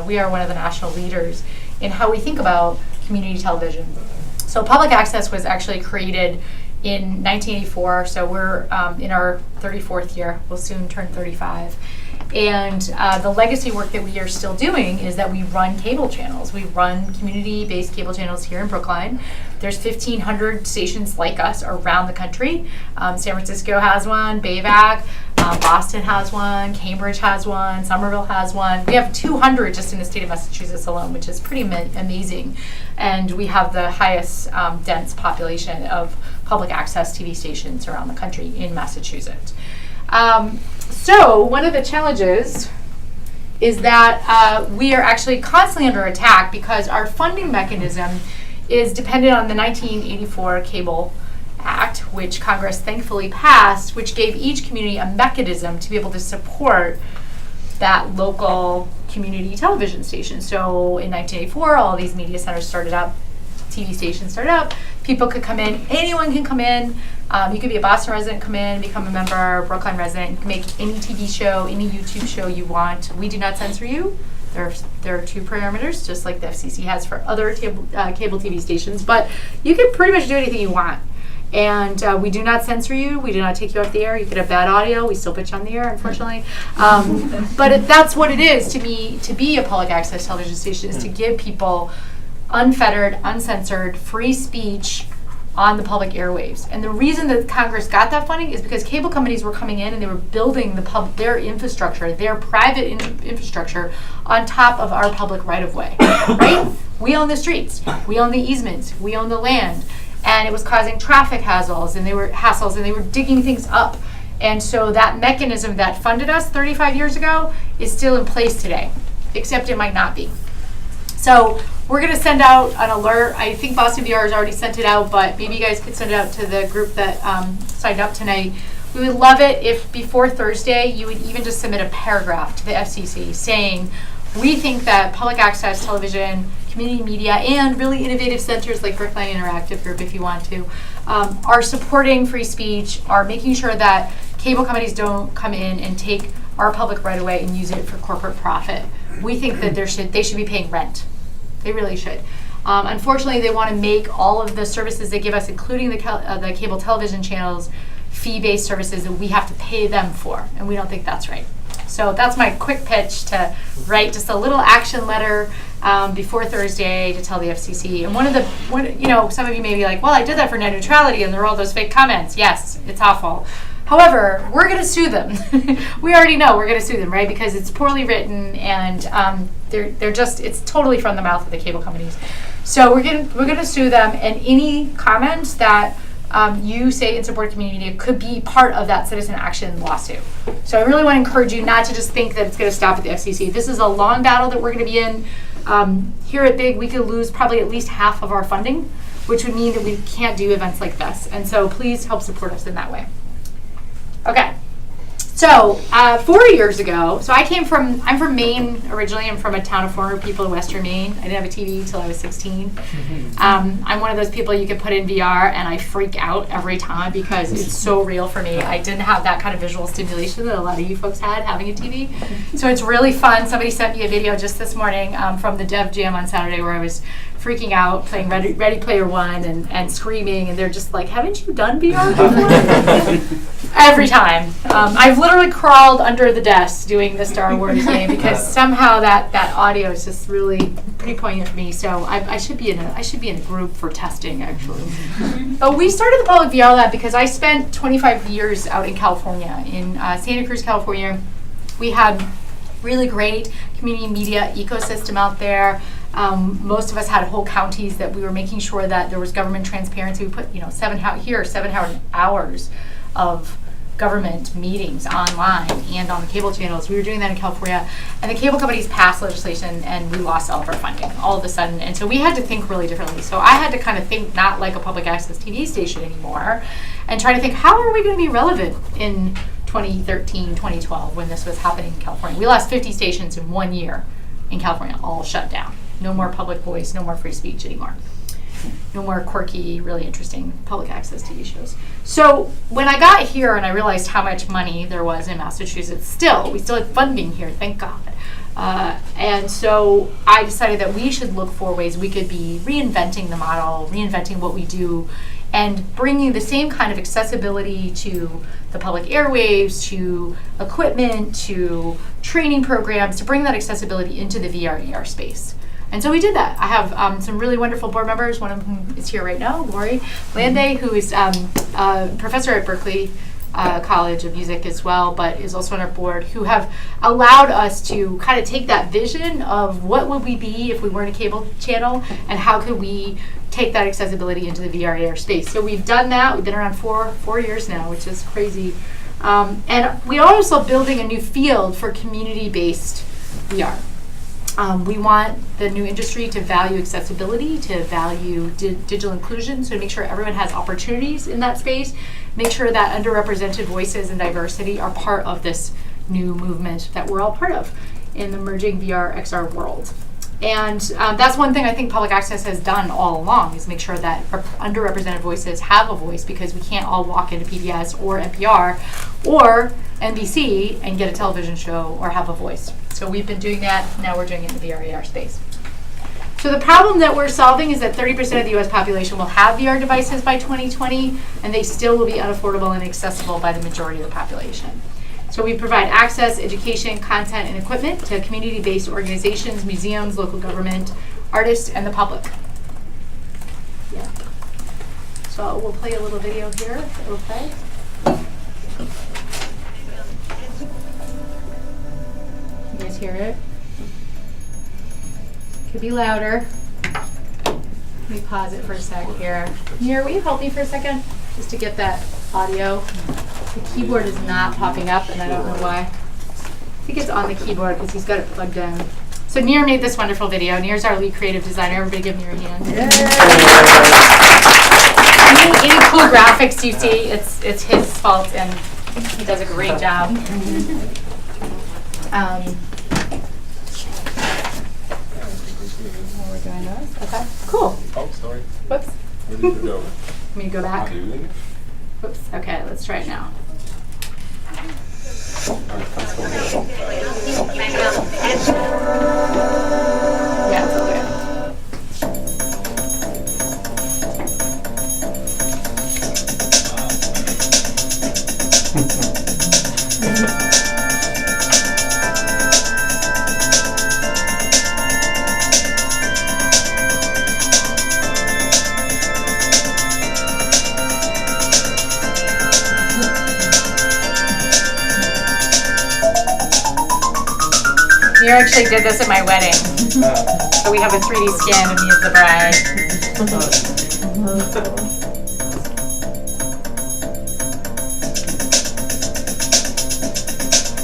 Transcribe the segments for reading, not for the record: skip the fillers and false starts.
we are one of the national leaders in how we think about community television. So public access was actually created in 1984, so we're in our 34th year. We'll soon turn 35. And the legacy work that we are still doing is that we run cable channels. We run community-based cable channels here in Brookline. There's 1,500 stations like us around the country. San Francisco has one, BAVAC, Boston has one, Cambridge has one, Somerville has one. We have 200 just in the state of Massachusetts alone, which is pretty amazing. And we have the highest dense population of public access TV stations around the country in Massachusetts. So one of the challenges is that we are actually constantly under attack because our funding mechanism is dependent on the 1984 Cable Act, which Congress thankfully passed, which gave each community a mechanism to be able to support that local community television station. So in 1984, all these media centers started up, TV stations started up, people could come in, anyone can come in. You could be a Boston resident, come in, become a member, Brookline resident. You can make any TV show, any YouTube show you want. We do not censor you. There are two parameters, just like the FCC has for other cable TV stations, but you can pretty much do anything you want. And we do not censor you. We do not take you off the air. You could have bad audio. We still put you on the air, unfortunately. But that's what it is to me, to be a public access television station, is to give people unfettered, uncensored, free speech on the public airwaves. And the reason that Congress got that funding is because cable companies were coming in and they were building their infrastructure, their private infrastructure on top of our public right-of-way, right? We own the streets, we own the easements, we own the land, and it was causing traffic hassles, and they were digging things up. And so that mechanism that funded us 35 years ago is still in place today, except it might not be. So we're going to send out an alert. I think Boston VR has already sent it out, but maybe you guys could send it out to the group that signed up tonight. We would love it if before Thursday you would even just submit a paragraph to the FCC saying, we think that public access television, community media, and really innovative centers like Brookline Interactive Group, if you want to, are supporting free speech, are making sure that cable companies don't come in and take our public right away and use it for corporate profit. We think that they should be paying rent. They really should. Unfortunately, they want to make all of the services they give us, including the cable television channels, fee-based services that we have to pay them for, and we don't think that's right. So that's my quick pitch, to write just a little action letter before Thursday to tell the FCC. And some of you may be like, well, I did that for net neutrality, and there were all those fake comments. Yes, it's awful. However, we're going to sue them. We already know we're going to sue them, right? Because it's poorly written, and it's totally from the mouth of the cable companies. So we're going to sue them, and any comments that you say in support of community media could be part of that citizen action lawsuit. So I really want to encourage you not to just think that it's going to stop at the FCC. This is a long battle that we're going to be in. Here at Big, we could lose probably at least half of our funding, which would mean that we can't do events like this. And so please help support us in that way. Okay, so 4 years ago, I'm from Maine originally. I'm from a town of 400 people in Western Maine. I didn't have a TV until I was 16. I'm one of those people you can put in VR and I freak out every time because it's so real for me. I didn't have that kind of visual stimulation that a lot of you folks had having a TV. So it's really fun. Somebody sent me a video just this morning from the Dev Jam on Saturday where I was freaking out, playing Ready Player One and screaming, and they're just like, haven't you done VR before? Every time. I've literally crawled under the desk doing the Star Wars game because somehow that audio is just really pretty poignant for me. So I should be in a group for testing, actually. But we started the Public VR Lab because I spent 25 years out in California, in Santa Cruz, California. We had really great community media ecosystem out there. Most of us had whole counties that we were making sure that there was government transparency. We put 7 hours of government meetings online and on the cable channels. We were doing that in California, and the cable companies passed legislation and we lost all of our funding all of a sudden. And so we had to think really differently. So I had to kind of think not like a public access TV station anymore and try to think, how are we going to be relevant in 2013, 2012 when this was happening in California? We lost 50 stations in 1 year in California, all shut down. No more public voice, no more free speech anymore. No more quirky, really interesting public access TV shows. So when I got here and I realized how much money there was in Massachusetts, we still had funding here, thank God. And so I decided that we should look for ways we could be reinventing the model, reinventing what we do, and bringing the same kind of accessibility to the public airwaves, to equipment, to training programs, to bring that accessibility into the VR/AR space. And so we did that. I have some really wonderful board members. One of whom is here right now, Lori Landay, who is a professor at Berkeley College of Music as well, but is also on our board, who have allowed us to kind of take that vision of what would we be if we weren't a cable channel, and how could we take that accessibility into the VR/AR space. So we've done that. We've been around four years now, which is crazy. And we are also building a new field for community-based VR. We want the new industry to value accessibility, to value digital inclusion, so to make sure everyone has opportunities in that space, make sure that underrepresented voices and diversity are part of this new movement that we're all part of in the emerging VR/XR world. And that's one thing I think public access has done all along, is make sure that underrepresented voices have a voice, because we can't all walk into PBS or NPR or NBC and get a television show or have a voice. So we've been doing that. Now we're doing it in the VR/AR space. So the problem that we're solving is that 30% of the US population will have VR devices by 2020, and they still will be unaffordable and inaccessible by the majority of the population. So we provide access, education, content, and equipment to community-based organizations, museums, local government, artists, and the public. Yeah. So we'll play a little video here. It'll play. You guys hear it? Could be louder. Let me pause it for a sec here. Nir, will you help me for a second? Just to get that audio. The keyboard is not popping up, and I don't know why. I think it's on the keyboard because he's got it plugged in. So Nir made this wonderful video. Nir's our lead creative designer. Everybody give Nir a hand. Any cool graphics you see, it's his fault, and he does a great job. We're doing this. Okay, cool. Oh, sorry. Whoops. Where did you go? Let me go back. Whoops. Okay, let's try it now. Yeah, it's all good. You actually did this at my wedding. So we have a 3D scan of me as the bride.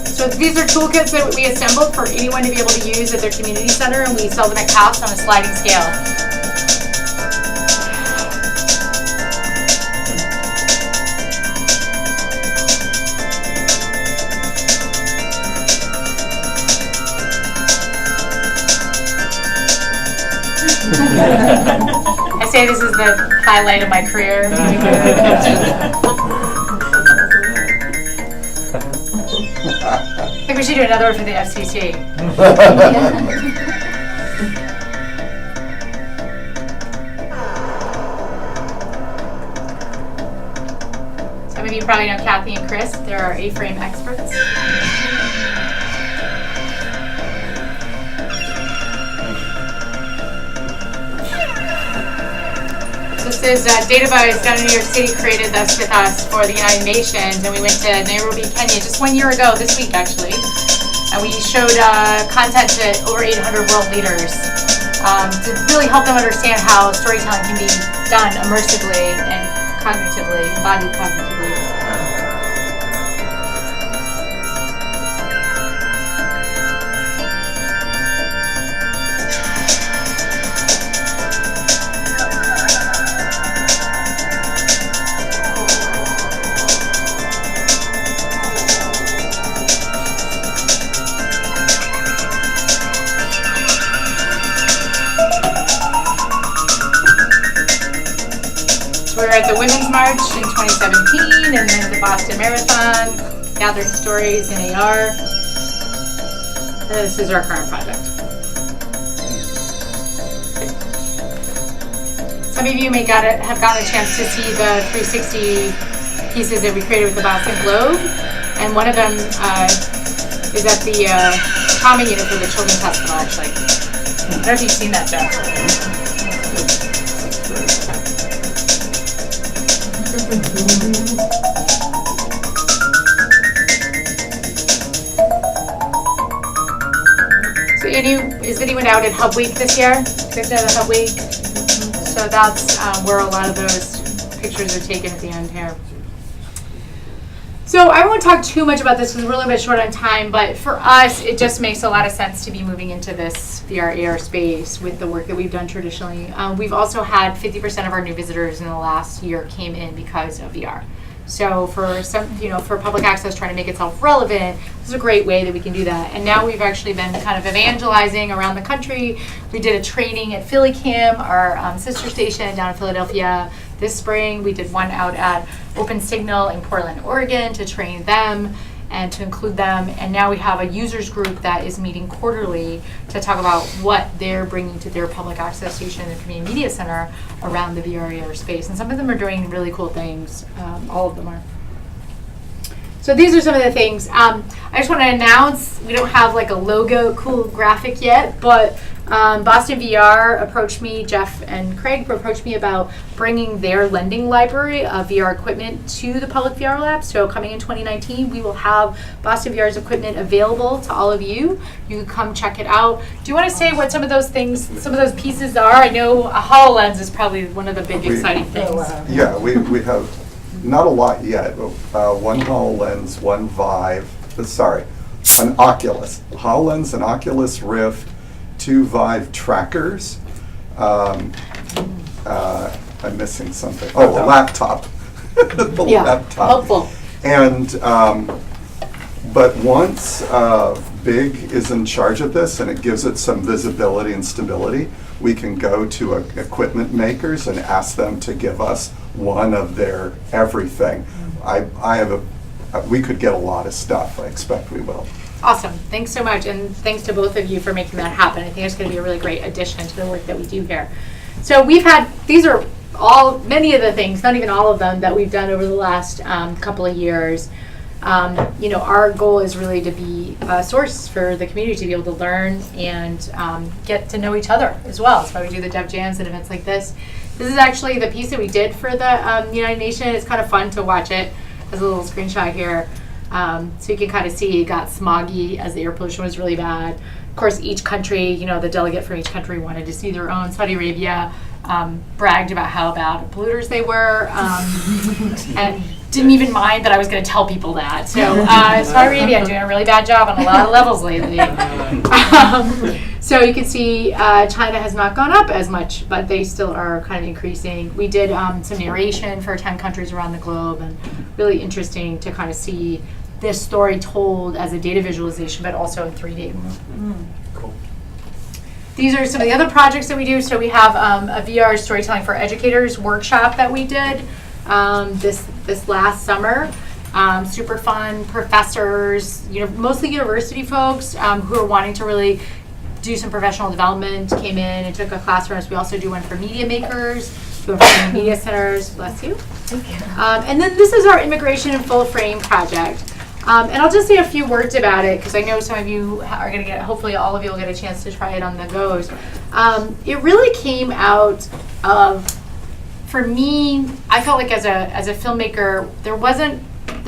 So these are toolkits that we assembled for anyone to be able to use at their community center, and we sell them at cost on a sliding scale. I say this is the highlight of my career. I think we should do another one for the FCC. Some of you probably know Kathy and Chris. They're our A-frame experts. This is Database down in New York City created this with us for the United Nations, and we went to Nairobi, Kenya just 1 year ago, this week actually, and we showed content to over 800 world leaders to really help them understand how storytelling can be done immersively and cognitively, embodied cognitively. We were at the Women's March in 2017, and then the Boston Marathon, gathering stories in AR. And this is our current project. Some of you may have gotten a chance to see the 360 pieces that we created with the Boston Globe, and one of them is at the trauma unit for the Children's Hospital, actually. I don't know if you've seen that, Jeff. So is anyone out at Hub Week this year? You guys know the Hub Week? So that's where a lot of those pictures are taken at the end here. So I won't talk too much about this because we're a little bit short on time, but for us, it just makes a lot of sense to be moving into this VR AR space with the work that we've done traditionally. We've also had 50% of our new visitors in the last year came in because of VR. So for some, for public access trying to make itself relevant, this is a great way that we can do that. And now we've actually been kind of evangelizing around the country. We did a training at PhillyCam, our sister station down in Philadelphia. This spring, we did one out at Open Signal in Portland, Oregon to train them and to include them. And now we have a users group that is meeting quarterly to talk about what they're bringing to their public access station and community media center around the VR AR space. And some of them are doing really cool things. All of them are. So these are some of the things. I just want to announce, we don't have like a logo, cool graphic yet, but Boston VR approached me, Jeff and Craig approached me about bringing their lending library of VR equipment to the public VR lab. So coming in 2019, we will have Boston VR's equipment available to all of you. You can come check it out. Do you want to say what some of those things, some of those pieces are? I know a HoloLens is probably one of the big exciting things. Yeah, we have not a lot yet. One HoloLens, one Vive, an Oculus. HoloLens, an Oculus Rift, 2 Vive trackers. I'm missing something. Oh, a laptop. The laptop. Helpful. And but once Big is in charge of this and it gives it some visibility and stability, we can go to equipment makers and ask them to give us one of their everything. We could get a lot of stuff. I expect we will. Awesome. Thanks so much. And thanks to both of you for making that happen. I think it's going to be a really great addition to the work that we do here. So these are many of the things, not even all of them, that we've done over the last couple of years. Our goal is really to be a source for the community to be able to learn and get to know each other as well. That's why we do the Dev Jams and events like this. This is actually the piece that we did for the United Nations. It's kind of fun to watch it. There's a little screenshot here. So you can kind of see it got smoggy as the air pollution was really bad. Of course, each country, the delegate from each country wanted to see their own. Saudi Arabia bragged about how bad polluters they were and didn't even mind that I was going to tell people that. So Saudi Arabia doing a really bad job on a lot of levels lately. So you can see China has not gone up as much, but they still are kind of increasing. We did some narration for 10 countries around the globe, and really interesting to kind of see this story told as a data visualization, but also in 3D. Cool. These are some of the other projects that we do. So we have a VR storytelling for educators workshop that we did this last summer. Super fun. Professors, mostly university folks who are wanting to really do some professional development came in and took a class from us. We also do one for media makers, do one for media centers. Bless you. Thank you. And then this is our immigration and full frame project. And I'll just say a few words about it because I know some of you are going to hopefully all of you will get a chance to try it on the goes. It really came out of, for me, I felt like as a filmmaker, there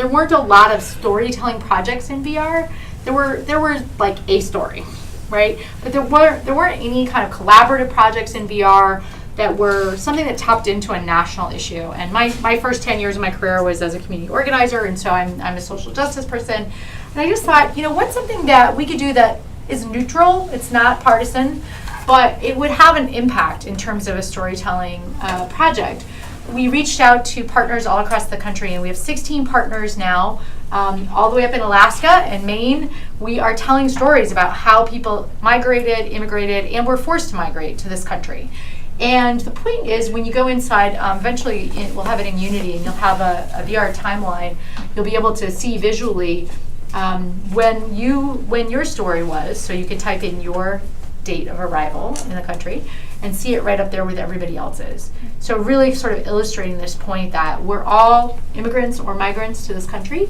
weren't a lot of storytelling projects in VR. There were like a story, right? But there weren't any kind of collaborative projects in VR that were something that tapped into a national issue. And my first 10 years of my career was as a community organizer, and so I'm a social justice person. And I just thought, what's something that we could do that is neutral, it's not partisan, but it would have an impact in terms of a storytelling project. We reached out to partners all across the country, and we have 16 partners now, all the way up in Alaska and Maine. We are telling stories about how people migrated, immigrated, and were forced to migrate to this country. And the point is, when you go inside, eventually we'll have it in Unity, and you'll have a VR timeline. You'll be able to see visually when your story was, so you could type in your date of arrival in the country and see it right up there with everybody else's. So really sort of illustrating this point that we're all immigrants or migrants to this country,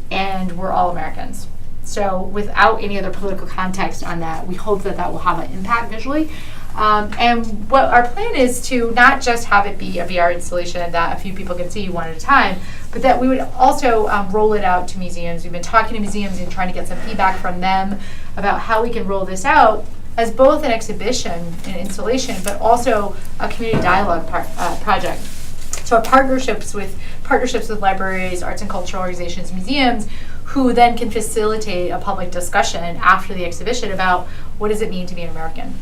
and we're all Americans. So without any other political context on that, we hope that that will have an impact visually. And what our plan is to not just have it be a VR installation that a few people can see one at a time, but that we would also roll it out to museums. We've been talking to museums and trying to get some feedback from them about how we can roll this out as both an exhibition and installation, but also a community dialogue project. So partnerships with libraries, arts and cultural organizations, museums, who then can facilitate a public discussion after the exhibition about what does it mean to be an American?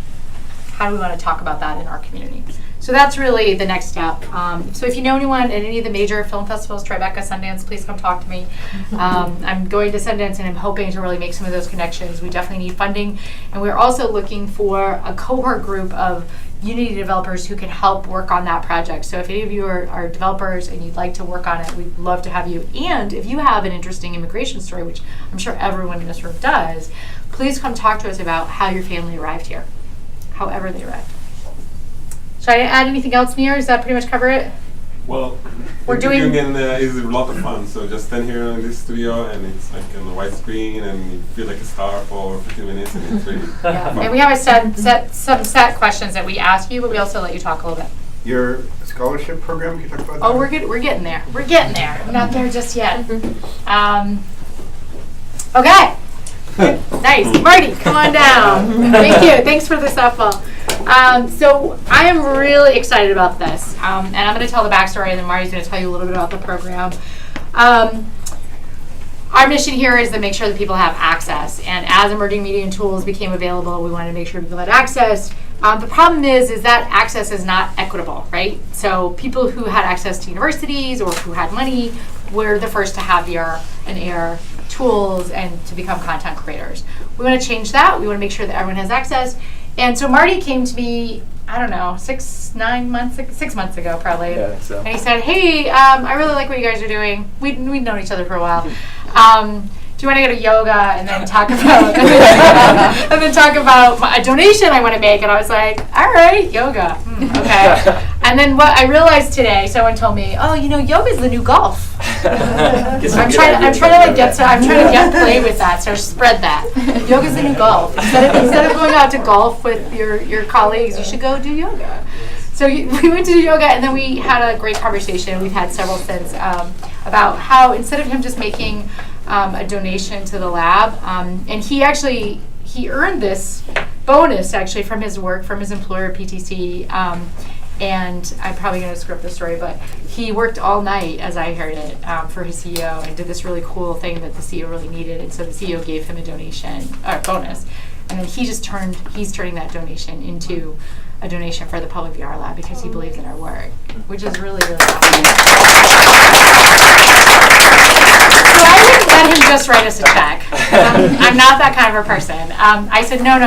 How do we want to talk about that in our community? So that's really the next step. So if you know anyone at any of the major film festivals, Tribeca, Sundance, please come talk to me. I'm going to Sundance and I'm hoping to really make some of those connections. We definitely need funding. And we're also looking for a cohort group of Unity developers who can help work on that project. So if any of you are developers and you'd like to work on it, we'd love to have you. And if you have an interesting immigration story, which I'm sure everyone in this room does, please come talk to us about how your family arrived here, however they arrived. Should I add anything else, Mir? Does that pretty much cover it? Well, We're doing is a lot of fun. So just stand here in this studio, and it's like on the white screen, and you feel like a star for 15 minutes, and it's really fun. And we have some set questions that we ask you, but we also let you talk a little bit. Your scholarship program, can you talk about that? Oh, we're getting there. We're getting there. We're not there just yet. Okay. Nice. Marty, come on down. Thank you. Thanks for the softball. So I am really excited about this. And I'm going to tell the backstory, and then Marty's going to tell you a little bit about the program. Our mission here is to make sure that people have access. And as emerging media and tools became available, we wanted to make sure people had access. The problem is that access is not equitable, right? So people who had access to universities or who had money were the first to have VR and AR tools and to become content creators. We want to change that. We want to make sure that everyone has access. And so Marty came to me, I don't know, 6 months ago probably. Yeah, I think so. And he said, hey, I really like what you guys are doing. We'd known each other for a while. Do you want to go to yoga and then talk about a donation I want to make? And I was like, all right, yoga. Okay. And then what I realized today, someone told me, oh, yoga is the new golf. I'm trying to get play with that, so spread that. Yoga's the new golf. Instead of going out to golf with your colleagues, you should go do yoga. So we went to do yoga, and then we had a great conversation. We've had several since about how instead of him just making a donation to the lab, and he earned this bonus actually from his work, from his employer PTC. And I'm probably going to screw up the story, but he worked all night, as I heard it, for his CEO and did this really cool thing that the CEO really needed. And so the CEO gave him a bonus. And then he's turning that donation into a donation for the Public VR Lab because he believes in our work, which is really, really awesome. So I didn't let him just write us a check. I'm not that kind of a person. I said, no,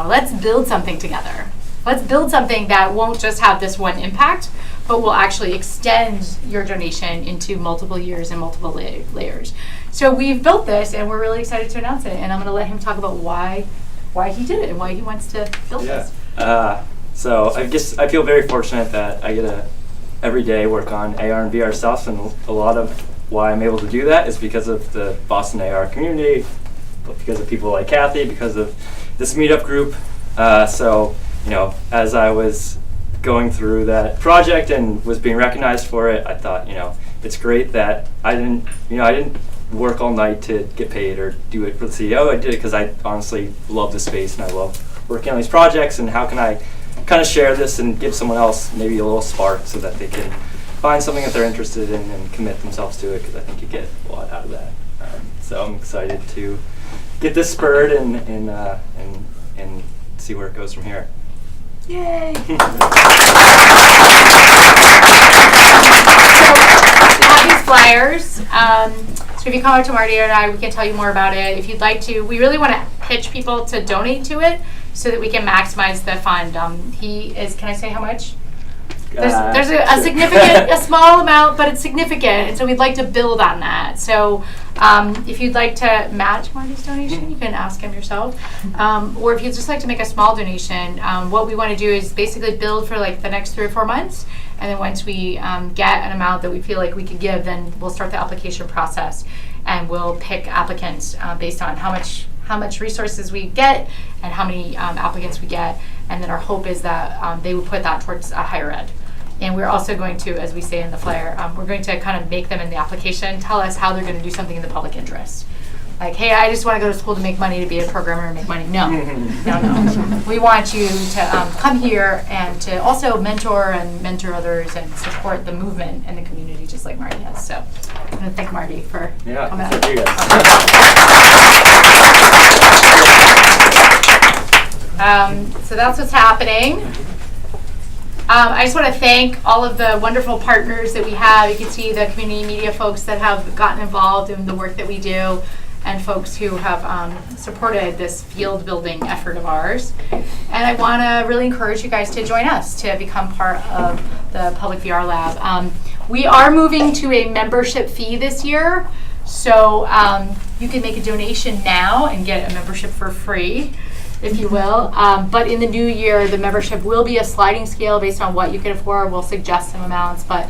let's build something together. Let's build something that won't just have this one impact, but will actually extend your donation into multiple years and multiple layers. So we've built this, and we're really excited to announce it. And I'm going to let him talk about why he did it and why he wants to build this. So I feel very fortunate that I get to every day work on AR and VR stuff, and a lot of why I'm able to do that is because of the Boston AR community, because of people like Kathy, because of this meetup group. As I was going through that project and was being recognized for it, I thought, it's great that I didn't work all night to get paid or do it for the CEO. I did it because I honestly love the space and I love working on these projects, and how can I kind of share this and give someone else maybe a little spark so that they can find something that they're interested in and commit themselves to it, because I think you get a lot out of that. So I'm excited to get this spurred and see where it goes from here. Yay! So we have these flyers. So if you come up to Marty and I, we can tell you more about it. If you'd like to, we really want to pitch people to donate to it so that we can maximize the fund. Can I say how much? There's a significant, a small amount, but it's significant, and so we'd like to build on that. So if you'd like to match Marty's donation, you can ask him yourself. Or if you'd just like to make a small donation, what we want to do is basically build for like the next 3 or 4 months, and then once we get an amount that we feel like we could give, then we'll start the application process, and we'll pick applicants based on how much resources we get and how many applicants we get, and then our hope is that they would put that towards higher ed. And we're also going to, as we say in the flyer, we're going to kind of make them in the application tell us how they're going to do something in the public interest. Like, hey, I just want to go to school to make money, to be a programmer and make money. No, no. We want you to come here and to also mentor others and support the movement and the community just like Marty has. So I'm going to thank Marty for coming out. Thank you guys. So that's what's happening. I just want to thank all of the wonderful partners that we have. You can see the community media folks that have gotten involved in the work that we do, and folks who have supported this field building effort of ours. And I want to really encourage you guys to join us to become part of the Public VR Lab. We are moving to a membership fee this year, so you can make a donation now and get a membership for free, if you will. But in the new year, the membership will be a sliding scale based on what you can afford. We'll suggest some amounts, but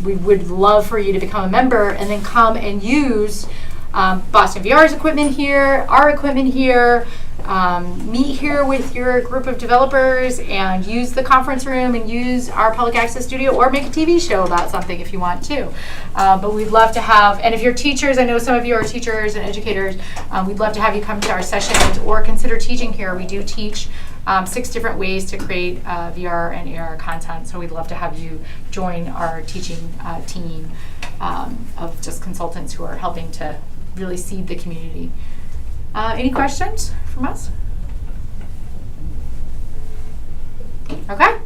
we would love for you to become a member and then come and use Boston VR's equipment here, our equipment here, meet here with your group of developers and use the conference room and use our public access studio, or make a TV show about something if you want to. But we'd love to have, and if you're teachers, I know some of you are teachers and educators, we'd love to have you come to our sessions or consider teaching here. We do teach 6 different ways to create VR and AR content, so we'd love to have you join our teaching team of just consultants who are helping to really seed the community. Any questions from us? Okay.